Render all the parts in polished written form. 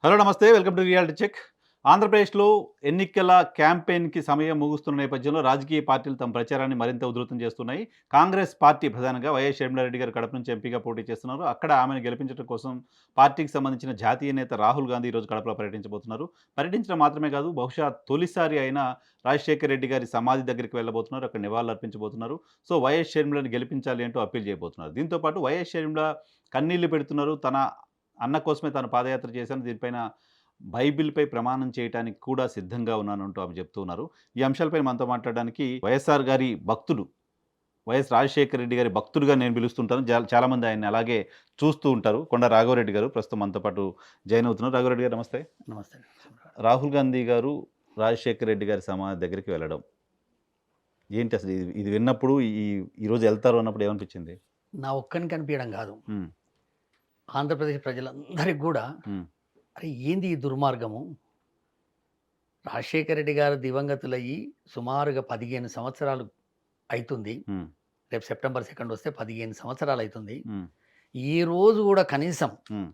Hello నమస్తే. Welcome to reality check. ఆంధ్రప్రదేశ్‌లో ఎన్నికల క్యాంపెయిన్‌కి సమయం ముగుస్తున్న నేపథ్యంలో రాజకీయ పార్టీలు తమ ప్రచారాన్ని మరింత ఉధృతం చేస్తున్నాయి. కాంగ్రెస్ పార్టీ ప్రధానంగా వైఎస్ షర్మిలారెడ్డి గారు కడప నుంచి ఎంపీగా పోటీ చేస్తున్నారు. అక్కడ ఆమెను గెలిపించడం కోసం పార్టీకి సంబంధించిన జాతీయ నేత రాహుల్ గాంధీ ఈరోజు కడపలో పర్యటించబోతున్నారు. పర్యటించడం మాత్రమే కాదు, బహుశా తొలిసారి అయిన రాజశేఖర్ రెడ్డి గారి సమాధి దగ్గరికి వెళ్ళబోతున్నారు. అక్కడ నివాళులర్పించబోతున్నారు. సో, వైఎస్ షర్మిలను గెలిపించాలి అంటూ అప్పీల్ చేయబోతున్నారు. దీంతో పాటు వైఎస్ షర్మిల కన్నీళ్లు పెడుతున్నారు. తన అన్న కోసమే తాను పాదయాత్ర చేశాను. దీనిపైన బైబిల్‌పై ప్రమాణం చేయటానికి కూడా సిద్ధంగా ఉన్నానంటూ ఆమె చెప్తూ ఉన్నారు. ఈ అంశాలపై మనతో మాట్లాడడానికి వైఎస్ఆర్ గారి భక్తుడు, వైఎస్ రాజశేఖర రెడ్డి గారి భక్తుడిగా నేను పిలుస్తుంటాను. చాలామంది ఆయన్ని అలాగే చూస్తూ ఉంటారు. కొండ రాఘవరెడ్డి గారు ప్రస్తుతం మనతో పాటు జాయిన్ అవుతున్నారు. రాఘవరెడ్డి గారు నమస్తే. నమస్తే. రాహుల్ గాంధీ గారు రాజశేఖర రెడ్డి గారి సమాధి దగ్గరికి వెళ్ళడం ఏంటి అసలు? ఇది ఇది విన్నప్పుడు ఈరోజు వెళ్తారు అన్నప్పుడు ఏమనిపించింది? నా ఒక్కనికి అనిపియడం కాదు. హ్మ్. ఆంధ్రప్రదేశ్ ప్రజలందరికి కూడా హ్మ్. అరే ఏంది ఈ దుర్మార్గము? రాజశేఖర రెడ్డి గారు దివంగతులయ్యి సుమారుగా 15 సంవత్సరాలు అయితుంది. హ్మ్. రేపు సెప్టెంబర్ 2 వస్తే 15 సంవత్సరాలు అయితుంది. హ్మ్. ఈ రోజు కూడా కనీసం హ్మ్.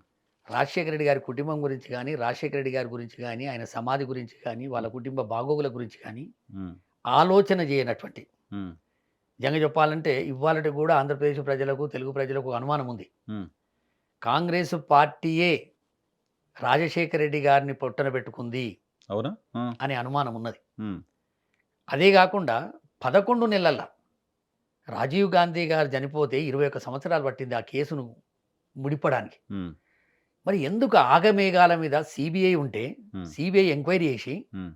రాజశేఖర రెడ్డి గారి కుటుంబం గురించి కానీ, రాజశేఖర రెడ్డి గారి గురించి కానీ, ఆయన సమాధి గురించి కానీ, వాళ్ళ కుటుంబ బాగోగుల గురించి కానీ హ్మ్. ఆలోచన చేయనటువంటి, హ్మ్. నిజంగా చెప్పాలంటే ఇవాళటి కూడా ఆంధ్రప్రదేశ్ ప్రజలకు, తెలుగు ప్రజలకు అనుమానం ఉంది. హ్మ్. కాంగ్రెస్ పార్టీయే రాజశేఖర రెడ్డి గారిని పొట్టన పెట్టుకుంది అవునా? ఆ! అనే అనుమానం ఉన్నది. హ్మ్. అదే గాకుండా 11 నెలల రాజీవ్ గాంధీ గారు చనిపోతే 21 సంవత్సరాలు పట్టింది ఆ కేసును ముడిపడానికి. హ్మ్. మరి ఎందుకు ఆగమేఘాల మీద సీబీఐ ఉంటే హ్మ్. సీబీఐ ఎంక్వైరీ చేసి హ్మ్.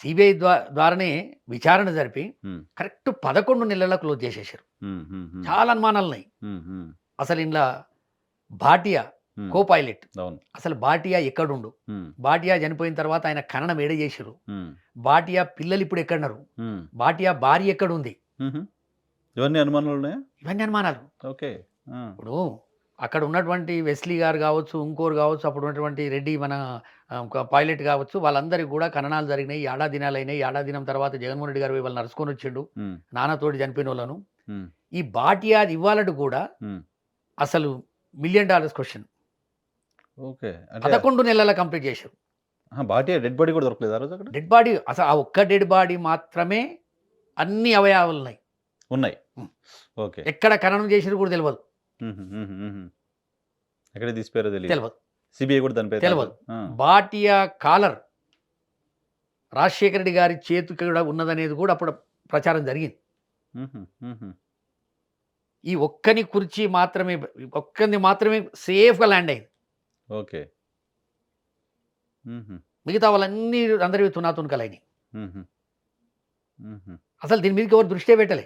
సీబీఐ ద్వారానే విచారణ జరిపి హ్మ్. కరెక్ట్ 11 నెలల క్లోజ్ చేసేసారు. హ్మ్. హ్మ్. హ్మ్. చాలా అనుమానాలున్నాయి. హ్మ్. హ్మ్. అసలు ఇందులో భాటియా హ్మ్. కో పైలట్, అవును. అసలు భాటియా ఎక్కడుండు? హ్మ్. భాటియా చనిపోయిన తర్వాత ఆయన ఖననం ఏడ చేసిర్రు? హ్మ్. భాటియా పిల్లలు ఇప్పుడు ఎక్కడున్నారు? హ్మ్. భాటియా భార్య ఎక్కడుంది? హుహు. ఇవన్నీ అనుమానాలున్నాయా? ఇవన్నీ అనుమానాలు. ఓకే. ఆ! ఇప్పుడు అక్కడ ఉన్నటువంటి వెస్లీ గారు గావచ్చు, ఇంకోరు గావచ్చు, అప్పుడు ఉన్నటువంటి రెడ్డి మన ఒక పైలట్ గావచ్చు, వాళ్ళందరికి గూడా ఖననాలు జరిగినాయి. ఏడాదినాలయినాయి. ఏడాదినం తర్వాత జగన్మోహన్ రెడ్డి గారు పోయి వాళ్ళని నరుసుకొనొచ్చిండు. హ్మ్. నాన్నతోటి చనిపోయినోళ్ళను. హ్మ్. ఈ భాటియాది ఇవ్వాలటి గూడా హ్మ్. అసలు $1,000,000 క్వెషన్. ఓకే. అంటే 11 నెలల కంప్లీట్ చేశారు. ఆహా! డెడ్ బాడీ కూడా దొరకలేదా ఆ రోజు అక్కడ? డెడ్ బాడీ అసలు ఆ ఒక్క డెడ్ బాడీ మాత్రమే అన్ని అవయవాలున్నాయి. ఉన్నాయి. హ్మ్. ఓకే. ఎక్కడ ఖననం చేసిర్రు కూడా తెలవదు. హుహు. హుహు. హుహు. ఎక్కడ తీసిపోయారో తెలీదు. తెలవదు. సీబీఐ కూడా దానిపై తెలవదు. ఆ! భాటియా కాలర్ రాజశేఖర రెడ్డి గారి చేతికి కూడా ఉన్నదనేది కూడా అప్పుడు ప్రచారం జరిగింది. హుహు. హుహు. ఈ ఒక్కని కుర్చీ మాత్రమే ఒక్కనిది మాత్రమే సేఫ్‌గా ల్యాండ్ అయింది. ఓకే. హుహు. మిగతా వాళ్ళన్నీ అందరివి తునాతునకలైనయి. హుహు. హుహు. అసలు దీని మీదకి ఎవరు దృష్టే పెట్టలే.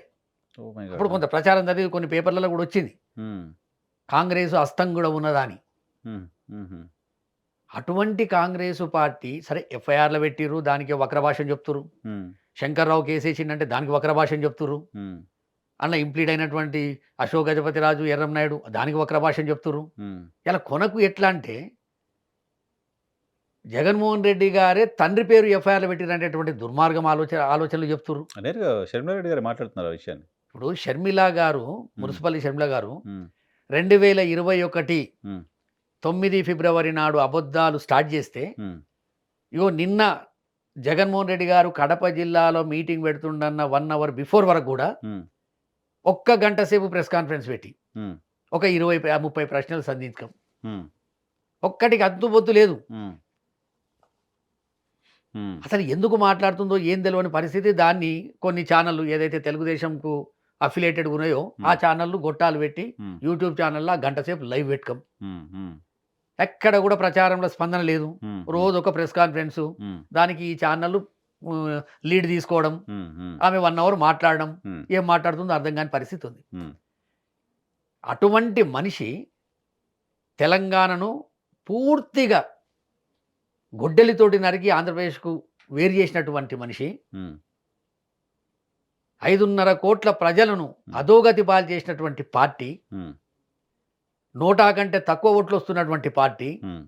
Oh my God! అప్పుడు కొంత ప్రచారం జరిగి కొన్ని పేపర్‌లలో కూడా వచ్చింది. హ్మ్. కాంగ్రెసు హస్తం కూడా ఉన్నదా అని. హ్మ్. హుహు. అటువంటి కాంగ్రెసు పార్టీ సరే ఎఫ్ఐఆర్‌లు పెట్టిర్రు. దానికి వక్ర భాషణ చెప్తుర్రు. హ్మ్. శంకర్రావు కేసేసిండంటే దానికి వక్ర భాషణ చెప్తుర్రు. హ్మ్. అందులో ఇంప్లీడ్ అయినటువంటి అశోక్ గజపతిరాజు, ఎర్రంనాయుడు దానికి వక్ర భాషణ చెప్తుర్రు. హ్మ్. ఇలా కొనకు ఎట్లా అంటే జగన్మోహన్ రెడ్డి గారే తండ్రి పేరు ఎఫ్ఐఆర్‌లు పెట్టిరనేటువంటి దుర్మార్గం ఆలోచనలు చెప్తుర్రు. నేరుగా షర్మిలారెడ్డి గారే మాట్లాడుతున్నారు ఆ విషయాన్ని. ఇప్పుడు షర్మిల గారు, హ్మ్. మురిసిపల్లి షర్మిల గారు హ్మ్. 2021 హ్మ్. 9 ఫిబ్రవరి నాడు అబద్ధాలు స్టార్ట్ చేస్తే, హ్మ్. ఇగో నిన్న జగన్మోహన్ రెడ్డి గారు కడప జిల్లాలో మీటింగ్ పెడుతుండన్న 1 అవర్ బిఫోర్ వరకు గూడా హ్మ్. ఒక్క గంట సేపు ప్రెస్ కాన్ఫరెన్స్ పెట్టి, హ్మ్. ఒక 20, 30 ప్రశ్నలు సంధించడం. హ్మ్. ఒక్కటికి అంతు పొత్తు లేదు. హ్మ్. హ్మ్. అసలు ఎందుకు మాట్లాడుతుందో ఏం తెలవని పరిస్థితి. దాన్ని కొన్ని ఛానల్‌లు ఏదైతే తెలుగుదేశంకు అఫిలియేటెడ్‌గా ఉన్నాయో, ఆ హ్మ్. ఛానల్‌లు గొట్టాలు పెట్టి హ్మ్. యూట్యూబ్ ఛానల్‌లో గంట సేపు లైవ్ పెట్టుకోం. హ్మ్. హ్మ్. ఎక్కడ కూడా ప్రచారంలో స్పందన లేదు. హ్మ్. హ్మ్. రోజు ఒక ప్రెస్ కాన్ఫరెన్సు. హ్మ్. దానికి ఈ ఛానల్‌లు లీడ్ తీసుకోవడం. హ్మ్. హ్మ్. ఆమె 1 అవర్ మాట్లాడడం. హ్మ్. ఏం మాట్లాడుతుందో అర్థం కాని పరిస్థితి ఉంది. హ్మ్. అటువంటి మనిషి తెలంగాణను పూర్తిగా గొడ్డలితోటి నరికి ఆంధ్రప్రదేశ్‌కు వేరు చేసినటువంటి మనిషి. హ్మ్. 5.5 కోట్ల ప్రజలను హ్మ్. అధోగతి పాలు చేసినటువంటి పార్టీ. హ్మ్. 100 కంటే తక్కువ ఓట్లొస్తున్నటువంటి పార్టీ. హ్మ్.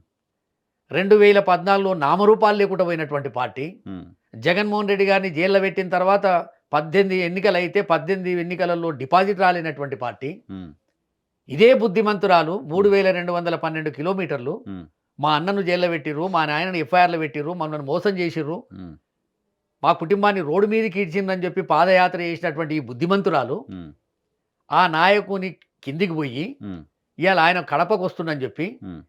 2014లో నామరూపాలు లేకుండా పోయినటువంటి పార్టీ. హ్మ్. జగన్మోహన్ రెడ్డి గారిని జైల్లో పెట్టిన తర్వాత 18 ఎన్నికలైతే 18 ఎన్నికలలో డిపాజిట్ రాలేనటువంటి పార్టీ. హ్మ్. ఇదే బుద్ధిమంతురాలు హ్మ్. 3212 కిలోమీటర్లు హ్మ్. మా అన్నను జైల్లో పెట్టిర్రు, మా నాయనను ఎఫ్ఐఆర్‌లో పెట్టిర్రు, మమ్మల్ని మోసం చేసిర్రు, హ్మ్. మా కుటుంబాన్ని రోడ్డు మీదకి ఈడ్చిందని చెప్పి పాదయాత్ర చేసినటువంటి ఈ బుద్ధిమంతురాలు హ్మ్. ఆ నాయకుని కిందికి పోయి హ్మ్. ఇవాళ ఆయన కడపకు వస్తుందని చెప్పి హ్మ్.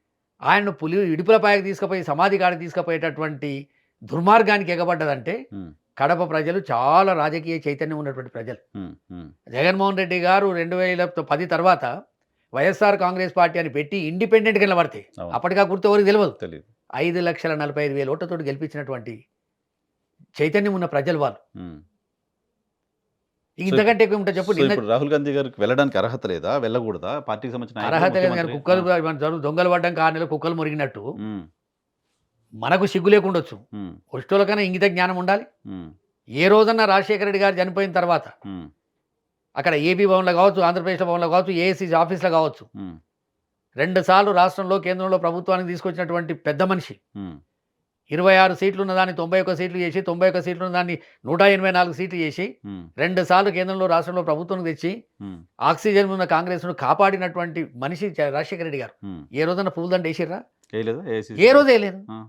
ఆయన్ను ఇడుపులపాయకు తీసుకుపోయి సమాధి కాడికి తీసుకుపోయేటటువంటి దుర్మార్గానికి ఎగబడ్డదంటే హ్మ్. కడప ప్రజలు చాలా రాజకీయ చైతన్యం ఉన్నటువంటి ప్రజలు. హ్మ్. హ్మ్. జగన్మోహన్ రెడ్డి గారు 2010 తర్వాత వైఎస్ఆర్ కాంగ్రెస్ పార్టీ అని పెట్టి ఇండిపెండెంట్‌గా నిలబడితే అవును. అప్పటికా గుర్తు ఎవరికి తెలవదు. తెలీదు. 5,45,000 ఓట్లతోటి గెలిపించినటువంటి చైతన్యం ఉన్న ప్రజలు వాళ్ళు. హ్మ్. సో, ఇంతకంటే ఎక్కువ ఉంటది చెప్పు. సో, నిన్న ఇప్పుడు రాహుల్ గాంధీ గారికి వెళ్ళడానికి అర్హత లేదా? వెళ్ళకూడదా? పార్టీకి సంబంధించిన నాయకుడు, అర్హత లేదు గాని ముఖ్యమంత్రి. కుక్కలు మన దొంగలు పడ్డంక 6 నెలలు కుక్కలు మురిగినట్టు హ్మ్. మనకు సిగ్గు లేకుండొచ్చు. హ్మ్. ఒష్టోళ్ళకన్నా ఇంగిత జ్ఞానం ఉండాలి. హ్మ్. ఏ రోజన్నా రాజశేఖర రెడ్డి గారు చనిపోయిన తర్వాత హ్మ్. అక్కడ ఏపీ భవన్‌లో కావచ్చు, ఆంధ్రప్రదేశ్‌లో భవన్‌లో కావచ్చు, ఏఐసీసీ ఆఫీస్‌లో కావచ్చు, హ్మ్. 2 సార్లు రాష్ట్రంలో, కేంద్రంలో ప్రభుత్వానికి తీసుకొచ్చినటువంటి పెద్ద మనిషి. హ్మ్. 26 సీట్లు ఉన్నదాన్ని 91 సీట్లు చేసి, 91 సీట్లు ఉన్నదాన్ని 184 సీట్లు చేసి, హ్మ్. 2 సార్లు కేంద్రంలో, రాష్ట్రంలో ప్రభుత్వం తెచ్చి, హ్మ్. ఆక్సిజన్ ఉన్న కాంగ్రెస్‌ను కాపాడినటువంటి మనిషి రాజశేఖర రెడ్డి గారు. హ్మ్. ఏ రోజన్నా పూలదండ ఏసిర్రా? ఏయలేదా ఏ ఏఐసీసీ? రోజు ఏయలేదు. ఆ!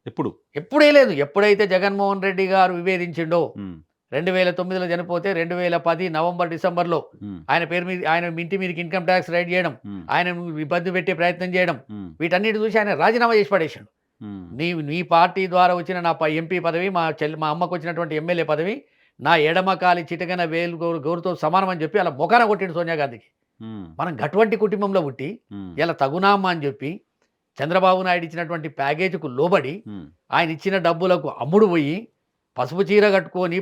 ఎప్పుడు? ఎప్పుడేయలేదు. ఎప్పుడైతే జగన్మోహన్ రెడ్డి గారు విభేదించిండో, హ్మ్. 2009లో చనిపోతే 2010 నవంబర్, డిసెంబర్‌లో హ్మ్. ఆయన పేరు మీద ఆయన ఇంటి మీదకి ఇన్‌కమ్ టాక్స్ రైడ్ చేయడం, హ్మ్. ఆయనను ఇబ్బంది పెట్టే ప్రయత్నం చేయడం, హ్మ్. వీటన్నిటి చూసి ఆయన రాజీనామా చేసి పడేసిండు. హ్మ్. నీ పార్టీ ద్వారా వచ్చిన నా ఎంపీ పదవి, మా అమ్మకు వచ్చినటువంటి ఎమ్మెల్యే పదవి, నా ఎడమ కాలి చిటికెన వేలు గోరుతో సమానం అని చెప్పి అలా మొఖాన కొట్టిండు సోనియా గాంధీకి. హ్మ్. మనం గటువంటి కుటుంబంలో పుట్టి, హ్మ్. ఇలా తగునామా అని చెప్పి, చంద్రబాబు నాయుడు ఇచ్చినటువంటి ప్యాకేజీకి లోబడి, హ్మ్. ఆయన ఇచ్చిన డబ్బులకు అమ్ముడు పోయి, పసుపు చీర కట్టుకొని,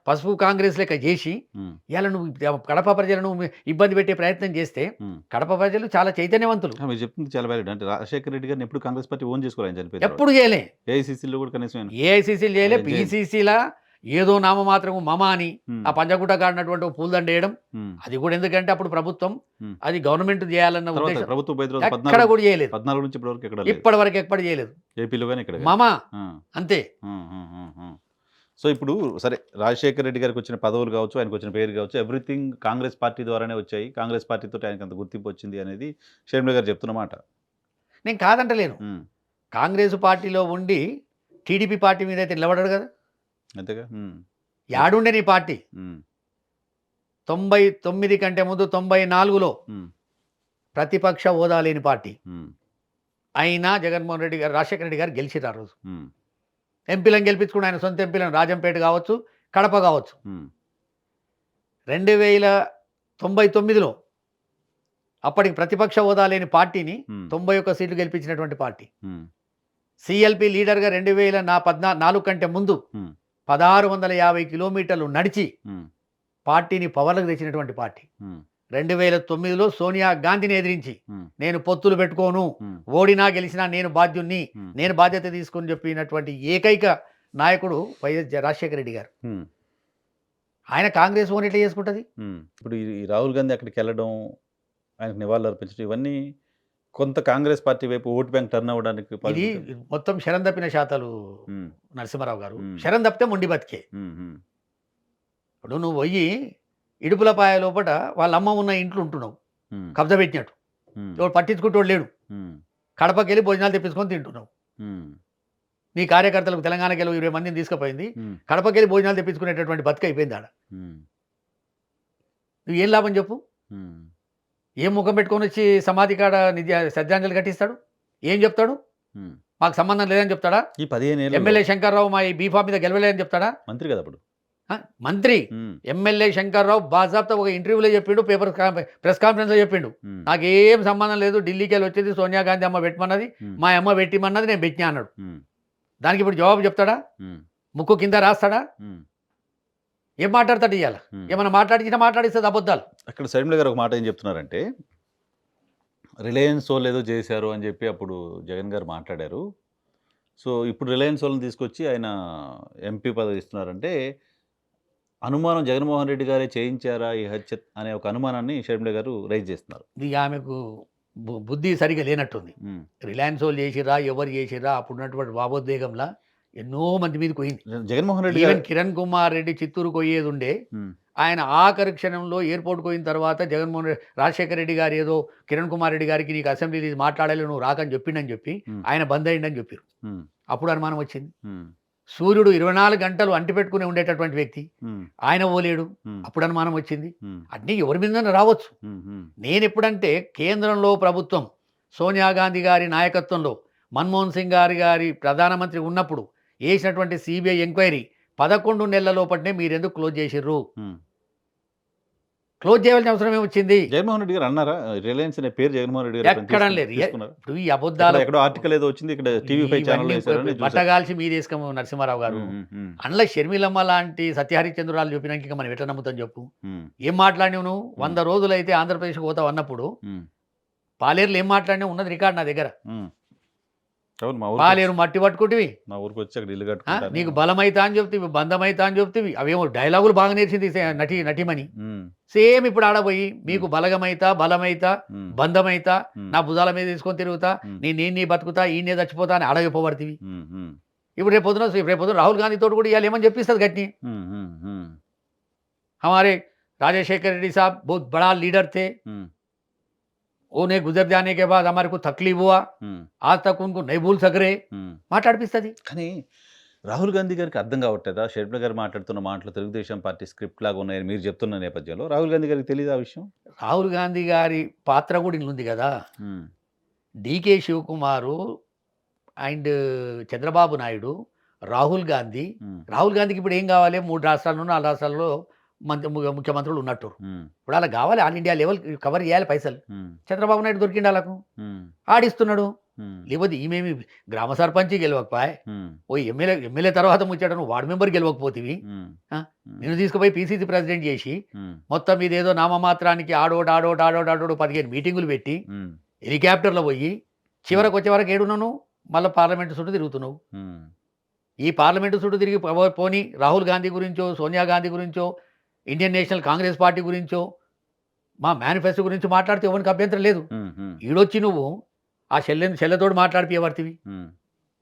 పసుపు కాంగ్రెస్ లెక్క చేసి, హ్మ్. ఇయాల నువ్వు కడప ప్రజలను ఇబ్బంది పెట్టే ప్రయత్నం చేస్తే, హ్మ్. కడప ప్రజలు చాలా చైతన్యవంతులు. మీరు చెప్తుంది చాలా వ్యాలిడ్. అంటే రాజశేఖర రెడ్డి గారిని ఎప్పుడు కాంగ్రెస్ పార్టీ ఓన్ చేసుకోలే ఆయన చనిపోయిన తర్వాత. ఎప్పుడు చేయలే. ఏఐసీసీలో కూడా కనీసం ఆయన ఏఐసీసీలు చేయలే. ఆయన జైలు. పీసీసీలా ఏదో నామమాత్రము మమ అని హ్మ్. ఆ పంజాగుట్ట కాడినటువంటి ఒక పూలదండేయడం. హ్మ్. అది కూడా ఎందుకంటే అప్పుడు ప్రభుత్వం హ్మ్. అది గవర్నమెంట్ చేయాలన్న తర్వాత ఉద్దేశం. ప్రభుత్వం పోయిన తర్వాత ఎక్కడ కూడా చేయలేదు. 14 నుంచి ఇప్పటి వరకు ఎక్కడ లేదు. ఇప్పటివరకు ఎక్కడ చేయలేదు. ఏపీలో గాని ఇక్కడ గాని. మమ ఆ! అంతే. ఆ! ఆ! ఆ! ఆ! సో, ఇప్పుడు సరే రాజశేఖర రెడ్డి గారికొచ్చిన పదవులు గావచ్చు, ఆయనకొచ్చిన పేరు గావచ్చు, ఎవ్రీథింగ్ కాంగ్రెస్ పార్టీ ద్వారానే వచ్చాయి. కాంగ్రెస్ పార్టీతోటి ఆయనకంత గుర్తింపు వచ్చింది అనేది షర్మిల గారు చెప్తున్న మాట. నేను కాదంటలేను. హ్మ్. కాంగ్రెస్ పార్టీలో ఉండి టీడీపీ పార్టీ మీద అయితే నిలబడడు కదా! అంతేగా? హ్మ్. నిజం. యాడుండే నీ పార్టీ? హ్మ్. 99 కంటే ముందు 94లో హ్మ్. ప్రతిపక్ష హోదా లేని పార్టీ. హ్మ్. అయినా జగన్మోహన్ రెడ్డి గారు, రాజశేఖర రెడ్డి గారు గెలిచిర్రు ఆ రోజు. హ్మ్. ఎంపీలను గెలిపించుకుని ఆయన సొంత ఎంపీలను రాజంపేట కావచ్చు, కడప కావచ్చు. హ్మ్. 2099లో అప్పటికి ప్రతిపక్ష హోదా లేని పార్టీని హ్మ్. 91 సీట్లు గెలిపించినటువంటి పార్టీ. హ్మ్. సీఎల్పీ లీడర్‌గా 2014 కంటే ముందు హ్మ్. 1650 కిలోమీటర్లు నడిచి హ్మ్. పార్టీని పవర్‌లోకి తెచ్చినటువంటి పార్టీ. హ్మ్. 2009లో సోనియా గాంధీని ఎదిరించి హ్మ్. నేను పొత్తులు పెట్టుకోను, హ్మ్. ఓడినా గెలిచినా నేను బాధ్యుడిని, హ్మ్. నేను బాధ్యత తీసుకొని చెప్పినటువంటి ఏకైక నాయకుడు రాజశేఖర రెడ్డి గారు. హ్మ్. ఆయన కాంగ్రెస్ ఓన్ ఎట్లా చేసుకుంటది? హ్మ్. ఇప్పుడు ఈ రాహుల్ గాంధీ అక్కడికెళ్ళడం, ఆయనకు నివాళులర్పించడం ఇవన్నీ కొంత కాంగ్రెస్ పార్టీ వైపు ఓట్ బ్యాంక్ టర్న్ అవ్వడానికి ఇది పాసిబిలిటీ. మొత్తం శరం తప్పిన శాతలు హ్మ్. నరసింహారావు గారు. హ్మ్. శరం తప్పితే మొండి బతికే. హ్మ్. హ్మ్. ఇప్పుడు నువ్వు పోయి ఇడుపులపాయ లోపట వాళ్ళ అమ్మ ఉన్న ఇంట్లో ఉంటున్నావు. హ్మ్. కబ్జా పెట్టినట్టు. హ్మ్. ఎవడు పట్టించుకుంటోడు లేడు. హ్మ్. కడపకెళ్ళి భోజనాలు తెప్పించుకొని తింటున్నావు. హ్మ్. నీ కార్యకర్తలకు తెలంగాణకెళ్ళి 20 మందిని తీసుకుపోయింది. హ్మ్. కడపకెళ్ళి భోజనాలు తెప్పించుకునేటటువంటి బతుకయిపోయింది ఆడ. హ్మ్. నువ్వు ఏం లాభం చెప్పు? హ్మ్. ఏం ముఖం పెట్టుకొనొచ్చి సమాధి కాడ శ్రద్ధాంజలి ఘటిస్తాడు? ఏం చెప్తాడు? హ్మ్. మాకు సంబంధం లేదని చెప్తాడా? ఈ 15 ఏళ్లలో ఎమ్మెల్యే శంకర్రావు మా ఈ బీఫామ్ మీద గెలవలేదని చెప్తాడా? మంత్రి కదా అప్పుడు. ఆ! మంత్రి హ్మ్. ఎమ్మెల్యే శంకర్రావు బాజాబ్తా ఒక ఇంటర్వ్యూలో చెప్పిండు. ప్రెస్ కాన్ఫరెన్స్‌లో చెప్పిండు. హ్మ్. నాకేం సంబంధం లేదు. ఢిల్లీకెళ్ళి వచ్చింది సోనియా గాంధీ అమ్మ పెట్టమన్నది. హ్మ్. మా అమ్మ పెట్టిమన్నది నేను పెట్టినా అన్నాడు. హ్మ్. దానికి ఇప్పుడు జవాబు చెప్తాడా? హ్మ్. ముక్కు కింద రాస్తాడా? హ్మ్. ఏం మాట్లాడతాడు ఇయ్యాల? హ్మ్. ఏమన్నా మాట్లాడిస్తది అబద్ధాలు. అక్కడ షర్మిల గారు ఒక మాట ఏం చెప్తున్నారంటే, రిలయన్స్ వోళ్ళేదో చేశారు అని చెప్పి అప్పుడు జగన్ గారు మాట్లాడారు. సో, ఇప్పుడు రిలయన్స్ వోళ్ళని తీసుకొచ్చి ఆయన ఎంపీ పదవి ఇస్తున్నారంటే, అనుమానం జగన్మోహన్ రెడ్డి గారే చేయించారా ఈ హత్య అనే ఒక అనుమానాన్ని షర్మిల గారు రైజ్ చేస్తున్నారు. ఇది ఆమెకు బుద్ధి సరిగ్గా లేనట్టుంది. హ్మ్. రిలయన్సోళ్ళు చేసిర్రా? ఎవరు చేసిర్రా? అప్పుడున్నటువంటి భావోద్వేగంలా ఎన్నో మంది మీదకి పోయింది. జగన్మోహన్ రెడ్డి గారు. ఈవెన్ కిరణ్ కుమార్ రెడ్డి చిత్తూరుకు పోయేదుండే. హ్మ్. ఆయన ఆఖరి క్షణంలో ఎయిర్‌పోర్ట్‌కి పోయిన తర్వాత రాజశేఖర రెడ్డి గారు ఏదో కిరణ్ కుమార్ రెడ్డి గారికి నీకు అసెంబ్లీలో ఇది మాట్లాడాలి నువ్వు రాకని చెప్పిండని చెప్పి హ్మ్. ఆయన బంద్ అయ్యిండని చెప్పిర్రు. హ్మ్. అప్పుడు అనుమానం వచ్చింది. హ్మ్. సూర్యుడు 24 గంటలు అంటిపెట్టుకుని ఉండేటటువంటి వ్యక్తి. హ్మ్. ఆయన పోలేడు. హ్మ్. అప్పుడు అనుమానం వచ్చింది. హ్మ్. అన్నీ ఎవరి మీదైనా రావచ్చు. హ్మ్. హ్మ్. నేనెప్పుడంటే కేంద్రంలో ప్రభుత్వం సోనియా గాంధీ గారి నాయకత్వంలో మన్మోహన్ సింగ్ గారి ప్రధానమంత్రి ఉన్నప్పుడు ఏసినటువంటి సీబీఐ ఎంక్వైరీ 11 నెలల లోపటనే మీరెందుకు క్లోజ్ చేసిర్రు? హ్మ్. క్లోజ్ చేయవలసిన అవసరం ఏమొచ్చింది? జగన్మోహన్ రెడ్డి గారు అన్నారా? రిలయన్స్ అనే పేరు జగన్మోహన్ రెడ్డి గారు ఎప్పుడైనా ఎక్కడం లేదు. తీసుకున్నారా? ఇప్పుడు ఈ ఎక్కడో అబద్ధాలు ఎక్కడో ఆర్టికల్ ఏదో వచ్చింది. ఇక్కడ టీవీ5 ఛానెల్‌లో ఇవన్నీ ఏసారని చూసా. బట్టగాల్చి మీదేసుకోము నరసింహారావు గారు. హ్మ్. హ్మ్. హ్మ్. అందులో షర్మిలమ్మ లాంటి సత్యహరిశ్చంద్రురాలు చెప్పినాక ఇక మనం ఎట్లా నమ్ముతాం చెప్పు? హ్మ్. ఏం మాట్లాడినావు నువ్వు? 100 రోజులైతే ఆంధ్రప్రదేశ్‌కి పోతావు అన్నప్పుడు హ్మ్. పాలేరులో ఏం మాట్లాడినావు? ఉన్నది రికార్డ్ నా దగ్గర. హ్మ్. అవును. పాలేరు మట్టి పట్టుకుంటివి. మా ఊరికొచ్చి అక్కడ ఇల్లు ఆ! కట్టుకుంటాను. నీకు బలమైతా అని చెప్తివి, బంధమైతా అని చెప్తివి. అవేమో డైలాగులు బాగా నేర్చింది నటీమణి. హ్మ్. సేమ్ ఇప్పుడు ఆడబోయి మీకు బలగమైతా, బలమైతా, హ్మ్. బంధమైతా, హ్మ్. నా భుజాల మీద తీసుకొని తిరుగుతా, హ్మ్. నేను బతుకుతా, ఈయనే చచ్చిపోతా అని ఆడగిపోబడితివి. హ్మ్. హ్మ్. ఇప్పుడు రేపొద్దున రాహుల్ గాంధీ తోటి కూడా ఇయాల ఏమని చెప్పిస్తది గట్ని. హ్మ్. హ్మ్. హ్మ్. हमारे राजशेखर रेड्डी साहब बहुत बड़ा लीडर थे, హ్మ్. उन्हें गुजर जाने के बाद हमारे को तकलीफ हुआ, హ్మ్. आज तक उनको नहीं भूल सक रहे హ్మ్. మాట్లాడిపిస్తది. కానీ రాహుల్ గాంధీ గారికి అర్థం కావట్లేదా? షర్మిల గారు మాట్లాడుతున్న మాటలు తెలుగుదేశం పార్టీ స్క్రిప్ట్ లాగా ఉన్నాయని మీరు చెప్తున్న నేపథ్యంలో రాహుల్ గాంధీ గారికి తెలీదా ఆ విషయం? రాహుల్ గాంధీ గారి పాత్ర కూడా ఇందులో కదా. హ్మ్. DK Shivakumar and Chandrababu Naidu, Rahul Gandhi. హ్మ్. రాహుల్ గాంధీకి ఇప్పుడు ఏం కావాలి? 3 రాష్ట్రాల్లోనో, 4 రాష్ట్రాల్లో ముఖ్యమంత్రులు ఉన్నట్టు. హ్మ్. ఇప్పుడు అలా కావాలి, ఆల్ ఇండియా లెవెల్ కవర్ చేయాలి పైసలు. హ్మ్. చంద్రబాబు నాయుడు దొరికిండు ఆళ్ళకు. హ్మ్. ఆడిస్తున్నాడు. హ్మ్. లేకపోతే ఈమేమి గ్రామ సర్పంచి గెలవకపాయే. హ్మ్. ఓ ఎమ్మెల్యే తర్వాత ముచ్చట నువ్వు వార్డ్ మెంబర్ గెలవకపోతివి. హ్మ్. ఆ! హ్మ్. నిన్ను తీసుకుపోయి పీసీసీ ప్రెసిడెంట్ చేసి, హ్మ్. మొత్తం ఇదేదో నామమాత్రానికి ఆడోడు 15 మీటింగులు పెట్టి, హ్మ్. హెలికాప్టర్‌లో పోయి, చివరకొచ్చే వరకు ఏడున్నావు నువ్వు? మళ్ళా పార్లమెంట్ చుట్టూ తిరుగుతున్నావు. హ్మ్. ఈ పార్లమెంటు చుట్టూ తిరిగి పోనీ రాహుల్ గాంధీ గురించో, సోనియా గాంధీ గురించో, ఇండియన్ నేషనల్ కాంగ్రెస్ పార్టీ గురించో, మా మేనిఫెస్టో గురించి మాట్లాడితే ఎవరికి అభ్యంతరం లేదు. హ్మ్. హ్మ్. ఈడొచ్చి నువ్వు ఆ చెల్లెతోటి మాట్లాడిపియవర్తివి. హ్మ్.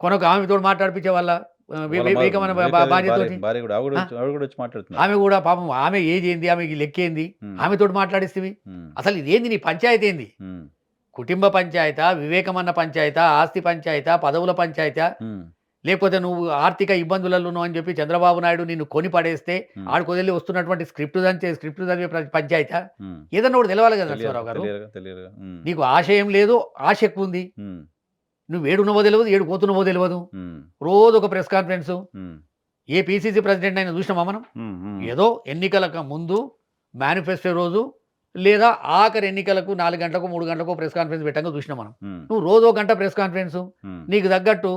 కొనొక ఆమెతోటి మాట్లాడిపించే వాళ్ళ వాళ్ళ వేగమైన వివేకా గారి భార్య భార్యతోటి. భార్య కూడా ఆ! ఆవిడ కూడా వచ్చి మాట్లాడుతున్నారు. ఆమె గూడా పాపం ఆమె ఏజ్ ఏంది? ఆమెకి లెక్కేంది? హ్మ్. ఆమెతోటి మాట్లాడిస్తివి. హ్మ్. అసలు ఇదేంది నీ పంచాయతీ ఏంది? హ్మ్. కుటుంబ పంచాయతా? వివేకమన్న పంచాయతా? ఆస్తి పంచాయతా? పదవుల పంచాయతా? హ్మ్. లేకపోతే నువ్వు ఆర్థిక ఇబ్బందులలో ఉన్నావు అని చెప్పి చంద్రబాబు నాయుడు నిన్ను కొని పడేస్తే హ్మ్. ఆడికొదిలి వస్తున్నటువంటి స్క్రిప్ట్ చదివే పంచాయతా? హ్మ్. ఏదన్నా ఒకటి తెలవాలి కదా నరసింహారావు గారు. తెలియరుగా. హ్మ్. నీకు ఆశ ఏం లేదు, ఆశ ఎక్కువుంది. హ్మ్. నువ్వు ఏడున్నవో తెలవదు, ఏడు పోతున్నవో తెలవదు. హ్మ్. రోజు ఒక ప్రెస్ కాన్ఫరెన్సు. హ్మ్. ఏ పీసీసీ ప్రెసిడెంట్ అయినా చూసినామా మనం? హ్మ్. హ్మ్. ఏదో ఎన్నికలకు ముందు మేనిఫెస్టో రోజు లేదా ఆఖరి ఎన్నికలకు 4 గంటలకో, 3 గంటలకో ప్రెస్ కాన్ఫరెన్స్ పెట్టంగా చూసినాం మనం. హ్మ్. నువ్వు రోజో గంట ప్రెస్ కాన్ఫరెన్సు. హ్మ్. నీకు తగ్గట్టు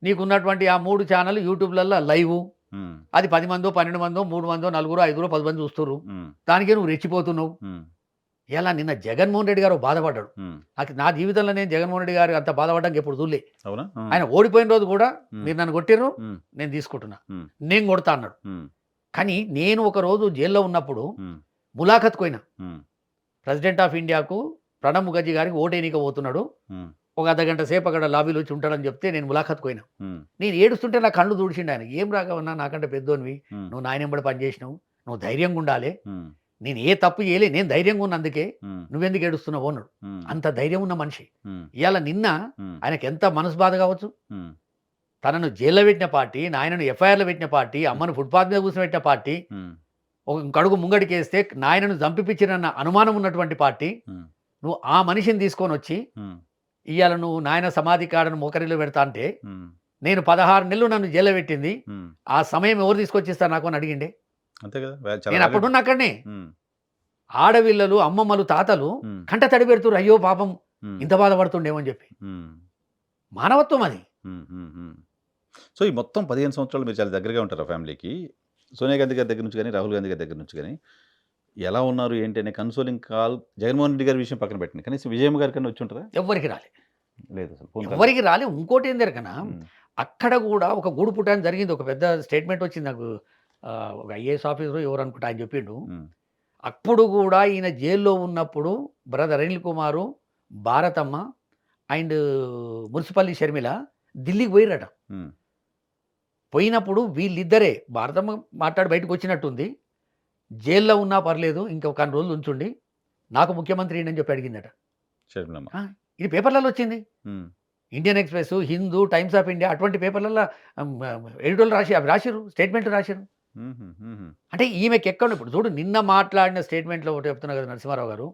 నీకున్నటువంటి ఆ 3 ఛానల్ యూట్యూబ్‌లల్ల లైవు. హ్మ్. అది 10 మందో, 12 మందో, 3 మందో, నలుగురో, ఐదుగురో, 10 మంది చూస్తుర్రు. హ్మ్. దానికే నువ్వు రెచ్చిపోతున్నావు. హ్మ్. ఇలా నిన్న జగన్మోహన్ రెడ్డి గారు బాధపడ్డాడు. హ్మ్. నా జీవితంలో నేను జగన్మోహన్ రెడ్డి గారు అంత బాధపడ్డానికి ఎప్పుడు చూడలే. అవునా? హ్మ్. ఆయన ఓడిపోయిన రోజు కూడా హ్మ్. మీరు నన్ను కొట్టిర్రు, హ్మ్. నేను తీసుకుంటున్నా. హ్మ్. నేను కొడతా అన్నాడు. హ్మ్. కానీ నేను ఒకరోజు జైల్‌లో ఉన్నప్పుడు హ్మ్. ములాఖత్‌కు పోయినా. హ్మ్. ప్రెసిడెంట్ ఆఫ్ ఇండియాకు ప్రణబ్ ముఖర్జీ గారికి ఓటేయనీక పోతున్నాడు. హ్మ్. ఒక అర్ధగంట సేపు అక్కడ లాబీలో వచ్చి ఉంటాడని చెప్తే నేను ములాఖత్‌కు పోయినా. హ్మ్. నేను ఏడుస్తుంటే నా కళ్ళు తుడిచిండు ఆయన. "ఏం రాఘవన్నా నాకంటే పెద్దోనివి. హ్మ్. నువ్వు నాయనెంబడి పని చేసినావు. నువ్వు ధైర్యంగా ఉండాలే. హ్మ్. నేను ఏ తప్పు చేయలే. నేను ధైర్యంగా ఉన్నందుకే హ్మ్. నువ్వెందుకు ఏడుస్తున్నావు" అన్నాడు. హ్మ్. అంత ధైర్యం ఉన్న మనిషి. హ్మ్. ఇయాల నిన్న హ్మ్. ఆయనకెంత మనసు బాధ కావచ్చు. హ్మ్. తనను జైల్‌లో పెట్టిన పార్టీ, నాయనను ఎఫ్ఐఆర్‌లో పెట్టిన పార్టీ, అమ్మను ఫుట్‌పాత్ మీద కూర్చోబెట్టిన పార్టీ, హ్మ్. ఒక ఇంకడుగు ముంగడికేస్తే నాయనను చంపిపిచ్చిరన్న అనుమానం ఉన్నటువంటి పార్టీ. హ్మ్. నువ్వు ఆ మనిషిని తీసుకొనొచ్చి హ్మ్. ఇయాల నువ్వు నాయన సమాధి కాడను మోకరిలో పెడతా అంటే, హ్మ్. నేను 16 నెలలు నన్ను జైల్‌లో పెట్టింది. హ్మ్. ఆ సమయం ఎవరు తీసుకొచ్చిస్తారు నాకు అని అడిగిండే. అంతే కదా! చాలా నేను వ్యాలిడ్. అప్పుడున్న అక్కడనే. హ్మ్. ఆడవిల్లలు, అమ్మమ్మలు, తాతలు హ్మ్. కంట తడి పెడుతుర్రు. అయ్యో పాపం హ్మ్. ఇంత బాధపడుతుండేమో అని చెప్పి. హ్మ్. మానవత్వం అది. హ్మ్. హ్మ్. హ్మ్. సో, ఈ మొత్తం 15 సంవత్సరాలు మీరు చాలా దగ్గరగా ఉంటారు ఆ ఫ్యామిలీకి. సోనియా గాంధీ గారి దగ్గర నుంచి గాని, రాహుల్ గాంధీ గారి దగ్గర నుంచి గాని, ఎలా ఉన్నారు ఏంటి అనే కన్సోలింగ్ కాల్ జగన్మోహన్ రెడ్డి గారి విషయం పక్కన పెట్టండి. కనీసం విజయమ్మ గారికన్నా వచ్చి ఉంటదా? ఎవ్వరికి రాలే. లేదసలు. ఫోన్ కాల్ లేదు. ఎవ్వరికి రాలే. ఇంకోటేంది ఎరకనా, హ్మ్. అక్కడ గూడా ఒక గూడు పుటాని జరిగింది. ఒక పెద్ద స్టేట్‌మెంట్ వచ్చింది నాకు. ఒక ఐఏఎస్ ఆఫీసరో ఎవరో అనుకుంటా ఆయన చెప్పిండు. హ్మ్. అప్పుడు గూడా ఈయన జైల్‌లో ఉన్నప్పుడు బ్రదర్ అనిల్ కుమారు, భారతమ్మ అండ్ మున్సిపల్లి షర్మిల ఢిల్లీకి పోయిర్రట. హ్మ్. పోయినప్పుడు వీళ్ళిద్దరే భారతమ్మ మాట్లాడి బయటకొచ్చినట్టుంది. జైల్లో ఉన్నా పర్లేదు ఇంకొక కొన్ని రోజులు ఉంచుండి నాకు ముఖ్యమంత్రి అని చెప్పి అడిగిందట. షర్మిలమ్మ. ఆ! ఇది పేపర్లలో వచ్చింది. హ్మ్. Indian express, Hindu, times of India అటువంటి పేపర్‌లలో ఎడిటోర్లు అవి రాసిర్రు. స్టేట్మెంట్లు రాసిర్రు. హుహు. హుహు. అంటే ఈమెకెక్కడ ఇప్పుడు చూడు నిన్న మాట్లాడిన స్టేట్మెంట్‌లో ఒకటి చెప్తున్నా కదా నరసింహారావు గారు.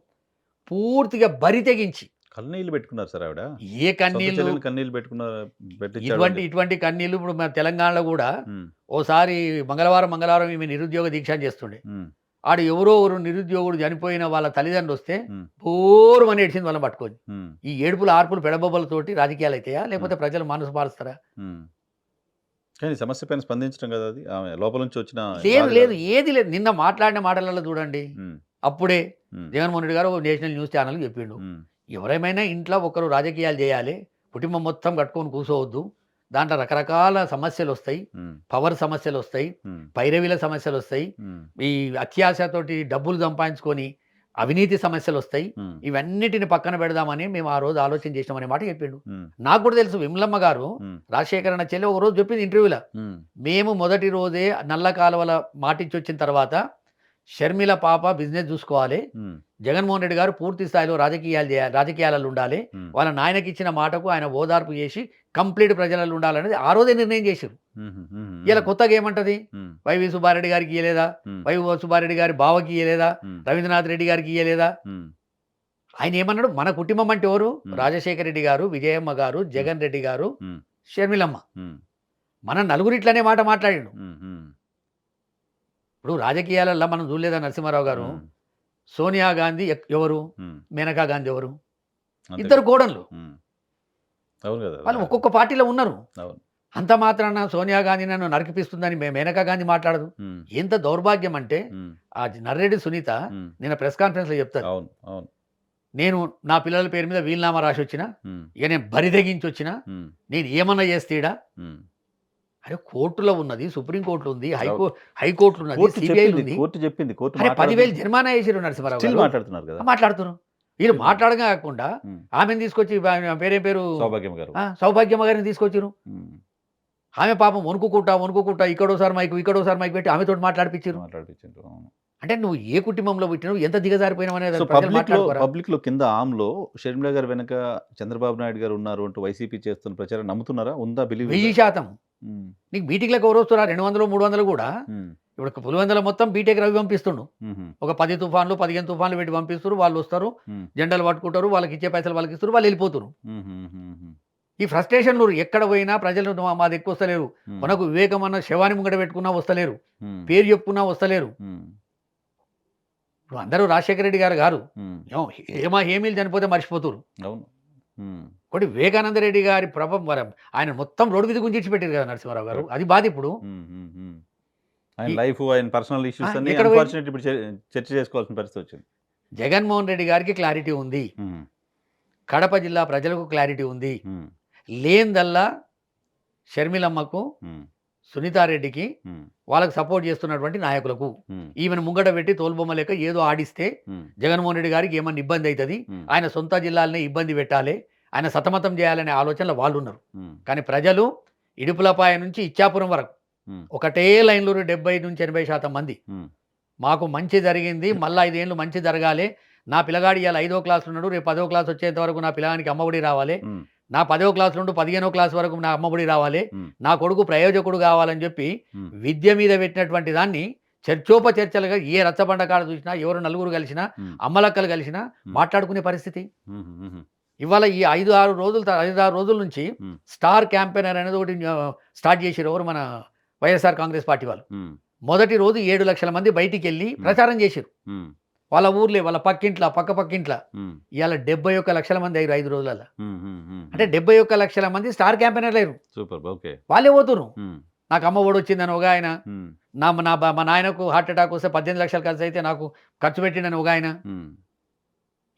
పూర్తిగా బరి తెగించి కన్నీళ్లు పెట్టుకున్నారు సార్ ఆవిడ. ఏ సొంత కన్నీళ్ళు చెల్లెల్ని కన్నీళ్లు పెట్టించాడు అని ఇటువంటి చెప్పి. ఇటువంటి కన్నీళ్ళు ఇప్పుడు మన తెలంగాణలో గూడా హ్మ్. ఓసారి మంగళవారం ఈమె నిరుద్యోగ దీక్ష అని చేస్తుండే. హ్మ్. ఆడు ఎవరో ఒకరు నిరుద్యోగుడు చనిపోయిన వాళ్ళ తల్లిదండ్రులొస్తే హ్మ్. బోరుమని ఏడ్చింది వాళ్ళని పట్టుకొని. హ్మ్. ఈ ఏడుపులు, ఆర్పులు, పెడబొబ్బలతోటి రాజకీయాలయితాయా? లేకపోతే ప్రజలు మనసు మారుస్తారా? హ్మ్. కానీ సమస్య పైన స్పందించడం కదా అది. ఆమె లోపల నుంచి వచ్చిన లేదు. బాధ లేదు. కాదు. ఏది లేదు. నిన్న మాట్లాడిన మాటలలో చూడండి. హ్మ్. అప్పుడే హ్మ్. జగన్మోహన్ రెడ్డి గారు ఓ నేషనల్ న్యూస్ ఛానెల్‌కి చెప్పిండు. హ్మ్. ఎవరేమైనా ఇంట్లో ఒకరు రాజకీయాలు చేయాలి. కుటుంబం మొత్తం కట్టుకొని కూసోవద్దు. దాంట్లో రకరకాల సమస్యలొస్తాయి. హ్మ్. పవర్ సమస్యలొస్తాయి. హ్మ్. పైరవీల సమస్యలొస్తాయి. హ్మ్. ఈ అత్యాశతోటి డబ్బులు సంపాదించుకొని అవినీతి సమస్యలొస్తాయి. హ్మ్. ఇవన్నిటిని పక్కన పెడదామని మేము ఆ రోజు ఆలోచన చేసినామనే మాట చెప్పిండు. హ్మ్. నాకు కూడా తెలుసు విమలమ్మ గారు హ్మ్. రాజశేఖర్ అన్న చెల్లి ఒకరోజు చెప్పింది ఇంటర్వ్యూలో. హ్మ్. మేము మొదటి రోజే నల్ల కాలువల మాటిచ్చొచ్చిన తర్వాత షర్మిల పాప బిజినెస్ చూసుకోవాలి. హ్మ్. జగన్మోహన్ రెడ్డి గారు పూర్తి స్థాయిలో రాజకీయాలలో ఉండాలి. హ్మ్. వాళ్ళ నాయనకిచ్చిన మాటకు ఆయన ఓదార్పు చేసి కంప్లీట్ ప్రజలలో ఉండాలనేది ఆ రోజే నిర్ణయం చేసిర్రు. హుహు. హుహు. ఇలా కొత్తగా ఏమంటది? హ్మ్. వైవి సుబ్బారెడ్డి గారికి ఇయ్యలేదా? హ్మ్. వైవి సుబ్బారెడ్డి గారి బావకి ఇయ్యలేదా? హ్మ్. రవీంద్రనాథ్ రెడ్డి గారికి ఇయ్యలేదా? హ్మ్. ఆయన ఏమన్నాడు? మన కుటుంబం అంటే ఎవరు? హ్మ్. రాజశేఖర రెడ్డి గారు, విజయమ్మ గారు, హ్మ్. జగన్ రెడ్డి గారు, హ్మ్. షర్మిలమ్మ. హ్మ్. మన నలుగురిట్లనే మాట మాట్లాడిండు. హ్మ్. హ్మ్. ఇప్పుడు రాజకీయాలల్ల మనం చూడలేదా నరసింహారావు గారు? హ్మ్. సోనియా గాంధీ ఎవరు? హ్మ్. మేనకా గాంధీ ఎవరు? అంతే ఇద్దరు కదా! కోడన్లు. హ్మ్. అవును కదా! వాళ్ళు ఒక్కొక్క పార్టీలో ఉన్నారు. అవును. అంత మాత్రాన సోనియా గాంధీ నన్ను నరికిపిస్తుందని మేనకా గాంధీ మాట్లాడదు. హ్మ్. ఎంత దౌర్భాగ్యం అంటే హ్మ్. ఆ నర్రెడ్డి సునీత హ్మ్. నిన్న ప్రెస్ కాన్ఫరెన్స్‌లో చెప్తది. అవును. అవును. నేను నా పిల్లల పేరు మీద వీలునామా రాసొచ్చినా, హ్మ్. ఇక నేను బరి తెగించొచ్చినా, హ్మ్. నేను ఏమన్నా చేస్తే ఈడ హ్మ్. అరే కోర్టులో ఉన్నది, సుప్రీం కోర్టులో ఉంది, అవును. హైకోర్టులు ఉన్నది, కోర్ట్ సిబిఐలు చెప్పింది. ఉంది. కోర్ట్ చెప్పింది. కోర్ట్ అరే మాట్లాడొద్దని 10,000 జరిమానా ఏసిర్రు నరసింహారావు స్టిల్ గారు. మాట్లాడుతున్నారు కదా! మాట్లాడుతుర్రు. వీళ్ళు స్టిల్ మాట్లాడు మాట్లాడగా కాకుండా హ్మ్. ఆమెను తీసుకొచ్చి ఆమె పేరేం పేరు సౌభాగ్యం గారు. సౌభాగ్యమ్మ గారిని తీసుకొచ్చిర్రు. హ్మ్. ఆమె పాపం వణుకుకుంటా ఇక్కడోసారి మైక్ పెట్టి ఆమెతోటి మాట్లాడిపిచ్చిర్రు. మాట్లాడిపించిండ్రు. అవును. అంటే నువ్వు ఏ కుటుంబంలో పుట్టినవు, ఎంత దిగజారిపోయినావనేది సో, ప్రజలు మాట్లాడుకోరా? పబ్లిక్‌లో కింద ఆమ్‌లో షర్మిల గారి వెనక చంద్రబాబు నాయుడు గారు ఉన్నారు అంటూ వైసీపీ చేస్తున్న ప్రచారం నమ్ముతున్నారా? ఉందా? బిలీవ్ ఉందా? 1000% హ్మ్. నీకు బీటెక్‌లకు ఎవరొస్తురా? 200, 300 కూడా హ్మ్. ఇప్పుడు పులివెందుల మొత్తం బీటెక్ రవి పంపిస్తుండు. హుహు. ఒక 10 తుఫాన్లు, 15 తుఫాన్లు పెట్టి పంపిస్తుర్రు. వాళ్ళొస్తారు. హ్మ్. జెండాలు పట్టుకుంటారు. వాళ్ళకిచ్చే పైసలు వాళ్ళకిస్తుర్రు. వాళ్ళెళ్ళిపోతుర్రు. హుహుహుహు. ఈ ఫ్రస్ట్రేషన్‌లు ఎక్కడ పోయినా ప్రజలు మాది ఎక్కువ వస్తలేరు. హ్మ్. కొనకు వివేకం అన్న శవాన్ని ముంగట పెట్టుకున్నా వస్తలేరు. హ్మ్. పేరు చెప్పుకున్నా వస్తలేరు. హ్మ్. ఇప్పుడు అందరూ రాజశేఖర రెడ్డి గారు గారు. హ్మ్. ఏమో హేమీలు చనిపోతే మర్చిపోతుర్రు. అవును. హ్మ్. ఒకటి వివేకానంద రెడ్డి గారి ఆయన మొత్తం రోడ్డు మీద గుంజిచ్చి పెట్టారు కదా నరసింహారావు గారు. కరెక్ట్. అది బాధ ఇప్పుడు. హ్మ్. హ్మ్. హ్మ్. ఆయన ఈ లైఫ్, ఆయన పర్సనల్ ఇష్యూస్ అన్నీ ఎక్కడ పోయింది? అన్‌ఫార్చునేట్‌లీ ఇప్పుడు చర్చ చేసుకోవాల్సిన పరిస్థితి వచ్చింది. జగన్మోహన్ రెడ్డి గారికి క్లారిటీ ఉంది. హ్మ్. కడప జిల్లా ప్రజలకు క్లారిటీ ఉంది. హ్మ్. లేనిదల్లా షర్మిలమ్మకు, హ్మ్. సునీతారెడ్డికి, హ్మ్. వాళ్ళకి సపోర్ట్ చేస్తున్నటువంటి నాయకులకు. హ్మ్. ఈమెను ముంగట పెట్టి తోలుబొమ్మ లెక్క ఏదో ఆడిస్తే హ్మ్. జగన్మోహన్ రెడ్డి గారికి ఏమన్నా ఇబ్బంది అయితది. హ్మ్. ఆయన సొంత జిల్లాలనే ఇబ్బంది పెట్టాలి. ఆయన సతమతం చేయాలనే ఆలోచనలో వాళ్ళున్నారు. హ్మ్. కానీ ప్రజలు ఇడుపులపాయ నుంచి ఇచ్చాపురం వరకు హ్మ్. ఒకటే లైన్‌లో 70-80% మంది. హ్మ్. మాకు మంచి జరిగింది. మళ్ళా 5 ఏళ్ళు మంచి జరగాలి. నా పిల్లగాడు ఇయాల 5వ క్లాస్‌లో ఉన్నాడు. రేపు 10వ క్లాస్ వచ్చేంత వరకు నా పిల్లగానికి అమ్మఒడి రావాలి. హ్మ్. నా 10వ క్లాస్ నుండి 15వ క్లాస్ వరకు నా అమ్మఒడి రావాలి. హ్మ్. నా కొడుకు ప్రయోజకుడు కావాలని చెప్పి హ్మ్. విద్య మీద పెట్టినటువంటి దాన్ని చర్చోపచర్చలుగా ఏ రచ్చబండ కాడ చూసినా, ఎవరు నలుగురు కలిసినా, హ్మ్. అమ్మలక్కలు కలిసినా హ్మ్. మాట్లాడుకునే పరిస్థితి. హుహుహుహు. ఇవాళ ఈ 5, 6 రోజుల నుంచి హ్మ్. స్టార్ క్యాంపెయినర్ అనేది ఒకటి స్టార్ట్ చేసిర్రు. ఎవరు మన వైఎస్ఆర్ కాంగ్రెస్ పార్టీ వాళ్ళు. హ్మ్. మొదటి రోజు 7,00,000 మంది బయటికెళ్ళి హ్మ్. ప్రచారం చేసిర్రు. హ్మ్. వాళ్ళ ఊర్లే, వాళ్ళ పక్కింట్ల, పక్కింట్ల. హ్మ్. ఇయాల 71,00,000 మంది అయ్యారు 5 రోజులల్ల. హ్మ్. హ్మ్. హ్మ్. అంటే హ్మ్. 71,00,000 మంది స్టార్ క్యాంపెయినర్‌లయ్యారు. సూపర్బ్. ఓకే. వాళ్ళే పోతుర్రు. హ్మ్. నాకు అమ్మ ఒడొచ్చిందని ఒగాయన, హ్మ్. మా నాయనకు హార్ట్ అటాక్ వస్తే 18,00,000 ఖర్చయితే నాకు ఖర్చు పెట్టిండని ఒగాయన. హ్మ్.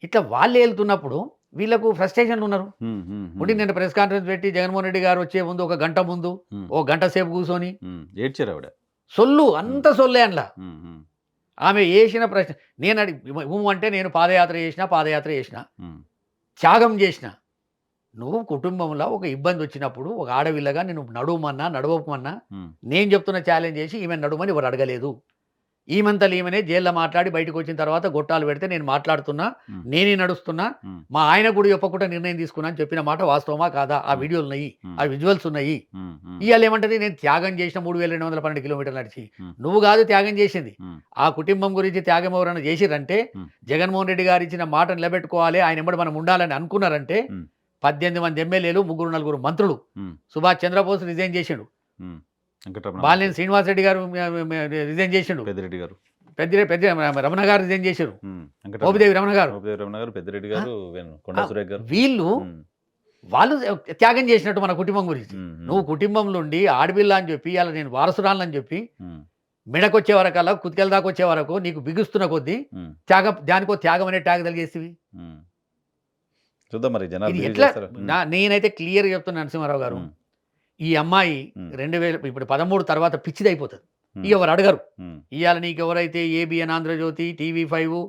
ఇట్లా వాళ్ళే ఎళ్తున్నప్పుడు వీళ్ళకు ఫ్రస్ట్రేషన్‌లున్నారు. హ్మ్. హ్మ్. ఉండి హ్మ్. నిన్న ప్రెస్ కాన్ఫరెన్స్ పెట్టి జగన్మోహన్ రెడ్డి గారు వచ్చే ముందు ఒక గంట ముందు, హ్మ్. ఓ గంట సేపు కూసోని హ్మ్. ఏడ్చారావిడ. హ్మ్. అంత సొల్లే అందుల. హ్మ్. హ్మ్. ఆమె ఏసిన ప్రశ్న అంటే నేను పాదయాత్ర చేసిన. హ్మ్. త్యాగం చేసిన. నువ్వు కుటుంబంలో ఒక ఇబ్బందొచ్చినప్పుడు ఒక ఆడపిల్లగా నిన్ను నడవమన్నా, నడవకమన్నా హ్మ్. నేను చెప్తున్న ఛాలెంజ్ చేసి ఈమెను నడవమని ఎవరు అడగలేదు. ఈమంతలు ఈమెనే జైల్లో మాట్లాడి బయటకు వచ్చిన తర్వాత గొట్టాలు పెడితే నేను మాట్లాడుతున్నా, ఉమ్, నేనే నడుస్తున్నా, ఉమ్, మా ఆయన కూడా చెప్పకుండా నిర్ణయం తీసుకున్నా అని చెప్పిన మాట వాస్తవమా కాదా? ఆ వీడియోలు ఉన్నాయి, ఆ విజువల్స్ ఉన్నాయి. ఉమ్, ఉమ్, ఇవాళ ఏమంటది, నేను త్యాగం చేసిన 3212 కిలోమీటర్లు నడిచి. ఉమ్, నువ్వు కాదు త్యాగం చేసింది. ఉమ్, ఆ కుటుంబం గురించి త్యాగం ఎవరైనా చేసిరంటే, ఉమ్, జగన్మోహన్ రెడ్డి గారు ఇచ్చిన మాట నిలబెట్టుకోవాలి, ఆయన ఎంబడి మనం ఉండాలని అనుకున్నారంటే, ఉమ్, 18 మంది ఎమ్మెల్యేలు, 3 మంత్రులు, ఉమ్, సుభాష్ చంద్రబోస్ రిజైన్ చేసిండు, ఉమ్. వెంకటరమణ బాలినేని శ్రీనివాసరెడ్డి గారు రిజైన్ చేసిండు, పెద్దిరెడ్డి గారు, పెద్ద రమణ గారు రిజైన్ చేశారు, వెంకటరమణ మోపిదేవి రమణ గారు. మోపిదేవి రమణ గారు, పెద్దిరెడ్డి గారు, కొండా సురేఖ్ గారు. వీళ్ళు ఉమ్, వాళ్ళు త్యాగం చేసినట్టు మన కుటుంబం గురించి. ఉమ్, నువ్వు కుటుంబం నుండి ఆడపిల్ల అని చెప్పి అలా నేను వారసురాలని చెప్పి ఉమ్, మెడకొచ్చే వరకల్లా కుతికెల దాకా వచ్చే వరకు నీకు బిగుస్తున్న కొద్దీ ఉమ్, దానికో త్యాగం అనే ట్యాగ్ తలిగేసివి. ఉమ్. చూద్దాం మరి జనాలు ఇది బిలీవ్ ఎట్లా చేస్తారా? ఉమ్, నేనైతే క్లియర్గా చెప్తున్నా నరసింహారావు గారు, ఉమ్, ఈ అమ్మాయి ఉమ్, 2000 ఇప్పుడు 13 తర్వాత పిచ్చిది అయిపోతుంది. ఉమ్, ఇక ఎవరు అడగరు. ఉమ్, ఇవాళ నీకు ఎవరైతే ఏబిఎన్ ఆంధ్రజ్యోతి, టీవీ5,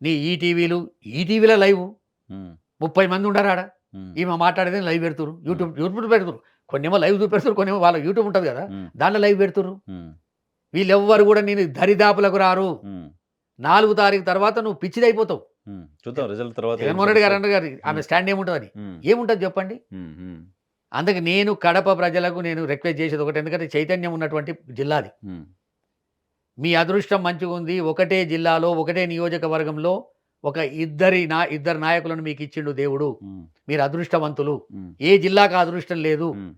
నీ ఈటీవీలో లైవ్ ఉమ్, 30 మంది ఉండరు ఆడ. ఉమ్, ఈమె మాట్లాడేది లైవ్ పెడుతురు, యూట్యూబ్ పెడుతురు. కొన్నేమో లైవ్ చూపెడుతురు, కొన్నేమో వాళ్ళ యూట్యూబ్ ఉంటుంది కదా, ఉమ్, దాంట్లో లైవ్ పెడుతురు. ఉమ్, వీళ్ళెవ్వరు కూడా నేను దరిదాపులకు రారు. ఉమ్, 4 తారీఖు తర్వాత నువ్వు పిచ్చిదైపోతావు. ఉమ్. చూద్దాం రిజల్ట్ తర్వాత ఏం జగన్మోహన్ రెడ్డి గారు తెలుస్తుంది. అన్నారు గారు ఆమె స్టాండ్ ఏముంటుందని. ఉమ్, ఏముంటుంది చెప్పండి. ఉమ్, ఉమ్, అందుకే నేను కడప ప్రజలకు నేను రిక్వెస్ట్ చేసేది ఒకటి, ఎందుకంటే చైతన్యం ఉన్నటువంటి జిల్లాది. ఉమ్, మీ అదృష్టం మంచిగా ఉంది, ఒకటే జిల్లాలో ఒకటే నియోజకవర్గంలో ఒక ఇద్దరు నాయకులను మీకు ఇచ్చిండు దేవుడు. ఉమ్, మీరు అదృష్టవంతులు. ఉమ్, ఏ జిల్లాకు ఆ అదృష్టం లేదు. ఉమ్,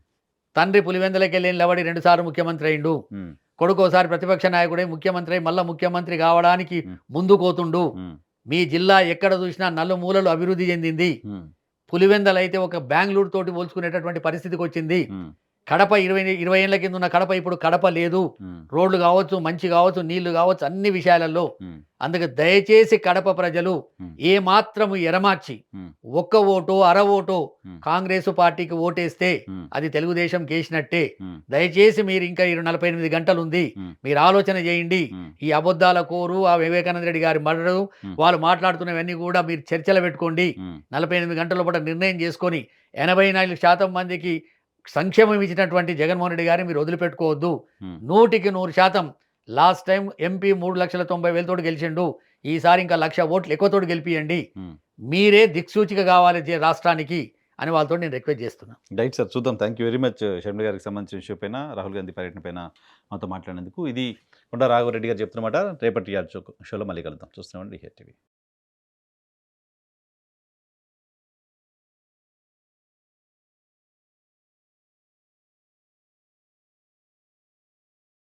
తండ్రి పులివెందులకెళ్ళి నిలబడి 2 సార్లు ముఖ్యమంత్రి అయిండు. ఉమ్, కొడుకు ఒకసారి ప్రతిపక్ష నాయకుడై ముఖ్యమంత్రి అయి మళ్ళా ముఖ్యమంత్రి కావడానికి ఉమ్. ముందుకోతుండు. ఉమ్, మీ జిల్లా ఎక్కడ చూసినా నలుమూలలు అభివృద్ధి చెందింది. ఉమ్, పులివెందలు అయితే ఒక బెంగళూరు తోటి పోల్చుకునేటటువంటి పరిస్థితికి వచ్చింది. ఉమ్, కడప 20 ఏళ్ల కింద ఉన్న కడప ఇప్పుడు కడప లేదు. ఉమ్, రోడ్లు కావచ్చు, మంచి కావచ్చు, నీళ్లు కావచ్చు, అన్ని విషయాలలో. ఉమ్, అందుకే దయచేసి కడప ప్రజలు ఉమ్, ఏ మాత్రము ఎరమార్చి ఉమ్, ఒక్క ఓటో అర ఓటో ఉమ్, కాంగ్రెస్ పార్టీకి ఓటేస్తే ఉమ్, అది తెలుగుదేశం కేసినట్టే. ఉమ్, దయచేసి మీరు ఇంకా 48 గంటలు ఉంది, ఉమ్, మీరు ఆలోచన చేయండి. ఉమ్, ఈ అబద్ధాల కోరు, ఆ వివేకానంద రెడ్డి గారి మర్డరు, వాళ్ళు మాట్లాడుతున్నవన్నీ కూడా మీరు చర్చలు పెట్టుకోండి. ఉమ్, 48 గంటల పాటు నిర్ణయం చేసుకొని 84% మందికి సంక్షేమం ఇచ్చినటువంటి జగన్మోహన్ రెడ్డి గారిని మీరు వదిలిపెట్టుకోవద్దు. ఉమ్. 100% లాస్ట్ టైం ఎంపీ 3,90,000 తోటి గెలిచిండు. ఈసారి ఇంకా 1,00,000 ఓట్లు ఎక్కువతోటి గెలిపియండి. ఉమ్. మీరే దిక్సూచిక కావాలి రాష్ట్రానికి అని వాళ్ళతో నేను రిక్వెస్ట్ చేస్తున్నా. రైట్ సార్, చూద్దాం. Thank you very much Sharmila గారికి సంబంధించిన ఇష్యూ పైన, రాహుల్ గాంధీ పర్యటన పైన మాతో మాట్లాడినందుకు. ఇది కొండా రాఘవరెడ్డి గారు చెప్తున్నమాట. రేపటి షోలో మళ్ళీ కలుద్దాం. చూస్తున్నామండి హియర్ టీవీ.